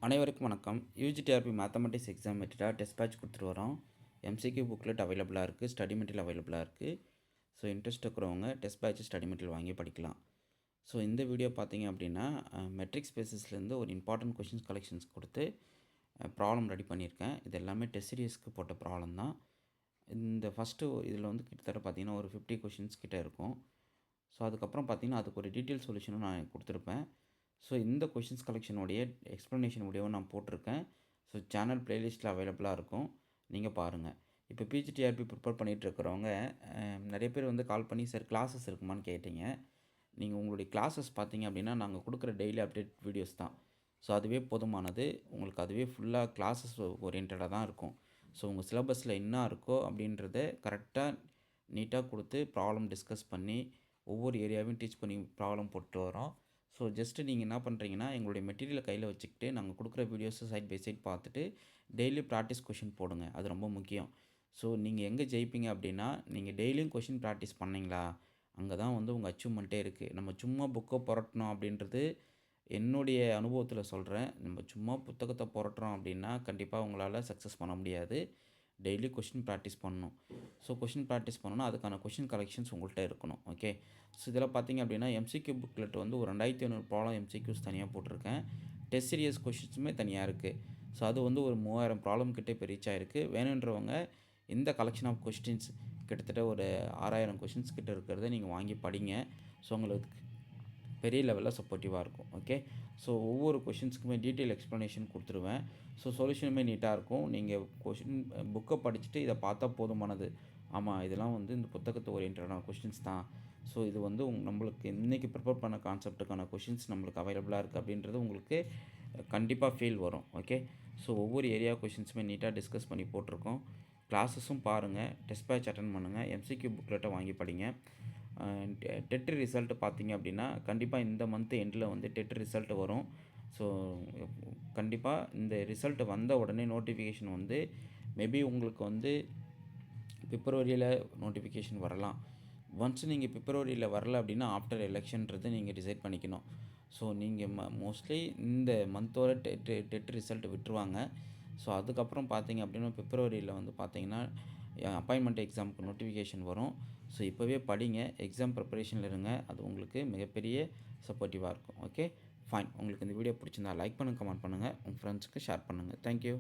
அனைவருக்கும் வணக்கம். UG TRB mathematics exam material test batch கொடுத்துட்டு வரோம். எம்சிக்யூ புக்லெட் அவைலபிளாக இருக்குது, ஸ்டடி மெட்டீரியல் அவைலபிளாக இருக்குது. ஸோ இன்ட்ரெஸ்ட் இருக்கிறவங்க டெஸ்ட் பேட்ச் ஸ்டடி மெட்டீரியல் வாங்கி படிக்கலாம். ஸோ இந்த வீடியோ பார்த்தீங்க அப்படின்னா மெட்ரிக்ஸ் பேசிஸ்லேருந்து ஒரு இம்பார்ட்டன்ட் கொஷின்ஸ் கலெக்ஷன்ஸ் கொடுத்து ப்ராப்ளம் ரெடி பண்ணியிருக்கேன். இது எல்லாமே டெஸ்ட் சீரியஸ்க்கு போட்ட ப்ராப்ளம் தான். இந்த ஃபஸ்ட்டு இதில் வந்து கிட்டத்தட்ட பார்த்தீங்கன்னா ஒரு 50 கொஷின்ஸ் கிட்டே இருக்கும். ஸோ அதுக்கப்புறம் பார்த்தீங்கன்னா அதுக்கு ஒரு டீட்டெயில் சொல்யூஷனும் நான் கொடுத்துருப்பேன். ஸோ இந்த கொஷின்ஸ் கலெக்ஷனுடைய எக்ஸ்ப்ளனேஷன் வீடியோவை நான் போட்டிருக்கேன். ஸோ சேனல் ப்ளேலிஸ்ட்டில் அவைலபிளாக இருக்கும், நீங்கள் பாருங்கள். இப்போ பிஜிடிஆர்பி ப்ரிப்பேர் பண்ணிகிட்டு இருக்கிறவங்க நிறைய பேர் வந்து கால் பண்ணி சார் கிளாஸஸ் இருக்குமான்னு கேட்டீங்க. நீங்கள் உங்களுடைய கிளாஸஸ் பார்த்தீங்க அப்படின்னா நாங்கள் கொடுக்குற டெய்லி அப்டேட் வீடியோஸ் தான். ஸோ அதுவே போதுமானது. உங்களுக்கு அதுவே ஃபுல்லாக கிளாஸஸ் ஓரியன்டாக தான் இருக்கும். ஸோ உங்கள் சிலபஸில் என்ன இருக்கோ அப்படின்றத கரெக்டாக நீட்டாக கொடுத்து ப்ராப்ளம் டிஸ்கஸ் பண்ணி ஒவ்வொரு ஏரியாவையும் டீச் பண்ணி ப்ராப்ளம் போட்டு வரோம். ஸோ ஜஸ்ட்டு நீங்கள் என்ன பண்ணுறீங்கன்னா எங்களுடைய மெட்டீரியலை கையில் வச்சுக்கிட்டு நாங்கள் கொடுக்குற வீடியோஸை சைட் பை சைட் பார்த்துட்டு டெய்லி ப்ராக்டிஸ் கொஷின் போடுங்க. அது ரொம்ப முக்கியம். ஸோ நீங்கள் எங்கே ஜெயிப்பீங்க அப்படின்னா நீங்கள் டெய்லியும் கொஷின் ப்ராக்டிஸ் பண்ணிங்களா, அங்கே தான் வந்து உங்கள் அச்சீவ்மெண்ட்டே இருக்குது. நம்ம சும்மா புக்கை புரட்டணும் அப்படின்றது என்னுடைய அனுபவத்தில் சொல்கிறேன். நம்ம சும்மா புத்தகத்தை புரட்டுறோம் அப்படின்னா கண்டிப்பாக உங்களால் சக்ஸஸ் பண்ண முடியாது. டெய்லி கொஷின் ப்ராக்டிஸ் பண்ணணும். ஸோ கொஷின் ப்ராக்டிஸ் பண்ணணும்னா அதுக்கான கொஷின் கலெக்ஷன்ஸ் உங்கள்கிட்ட இருக்கணும். ஓகே. ஸோ இதில் பார்த்தீங்க அப்படின்னா எம்சிக்யூ புக்லெட் வந்து ஒரு 2500 ப்ராப்ளம் எம்சிக்யூஸ் தனியாக போட்டிருக்கேன். டெஸ்ட் சீரியஸ் கொஷின்ஸுமே தனியாக இருக்குது. ஸோ அது வந்து ஒரு 3000 ப்ராப்ளம் கிட்டே இப்போ ரீச் ஆகிருக்கு. வேணுன்றவங்க இந்த கலெக்ஷன் ஆஃப் கொஸ்டின்ஸ் கிட்டத்தட்ட ஒரு 6000 கொஷின்ஸ் கிட்ட இருக்கிறத நீங்கள் வாங்கி படிங்க. ஸோ உங்களுக்கு பெரிய லெவலில் சப்போர்ட்டிவாக இருக்கும். ஓகே. ஸோ ஒவ்வொரு கொஷின்ஸுக்குமே டீட்டெயில் எக்ஸ்ப்ளனேஷன் கொடுத்துருவேன். ஸோ சொல்யூஷனுமே நீட்டாக இருக்கும். நீங்கள் புக்கை படிச்சுட்டு இதை பார்த்தா போதுமானது. ஆமாம், இதெல்லாம் வந்து இந்த புத்தகத்தை ஓரியன்டான கொஷின்ஸ் தான். ஸோ இது வந்து நம்மளுக்கு இன்றைக்கி ப்ரிப்பேர் பண்ண கான்செப்ட்டுக்கான கொஷின்ஸ் நம்மளுக்கு அவைலபிளாக இருக்குது அப்படின்றது உங்களுக்கு கண்டிப்பாக ஃபீல் வரும். ஓகே. ஸோ ஒவ்வொரு ஏரியா கொஷின்ஸுமே நீட்டாக டிஸ்கஸ் பண்ணி போட்டிருக்கோம். கிளாஸஸும் பாருங்கள், டெஸ்ட் பேட்ச் அட்டன் பண்ணுங்கள், எம்சிக்யூ புக்லெட்டை வாங்கி படிங்க. டெட் ரிசல்ட்டு பார்த்தீங்க அப்படின்னா கண்டிப்பாக இந்த மந்த் எண்டில் வந்து டெட் ரிசல்ட்டு வரும். ஸோ கண்டிப்பாக இந்த ரிசல்ட்டு வந்த உடனே நோட்டிஃபிகேஷன் வந்து மேபி உங்களுக்கு வந்து பிப்ரவரியில் நோட்டிஃபிகேஷன் வரலாம். ஒன்ஸ் நீங்கள் பிப்ரவரியில் வரல அப்படின்னா ஆஃப்டர் எலெக்ஷன்றது நீங்கள் டிசைட் பண்ணிக்கணும். ஸோ நீங்கள் மோஸ்ட்லி இந்த மந்தோட டெட் ரிசல்ட் விட்டுருவாங்க. ஸோ அதுக்கப்புறம் பார்த்தீங்க அப்படின்னா பிப்ரவரியில் வந்து பார்த்தீங்கன்னா அப்பாயின்மெண்ட் எக்ஸாமுக்கு நோட்டிஃபிகேஷன் வரும். ஸோ இப்போவே படிங்க, எக்ஸாம் ப்ரிப்பரேஷனில் இருங்க. அது உங்களுக்கு மிகப்பெரிய சப்போர்ட்டிவாக இருக்கும். Okay, fine. உங்களுக்கு இந்த வீடியோ பிடிச்சிருந்தா லைக் பண்ணுங்கள், கமெண்ட் பண்ணுங்கள், உங்கள் ஃப்ரெண்ட்ஸுக்கு ஷேர் பண்ணுங்கள். தேங்க்யூ.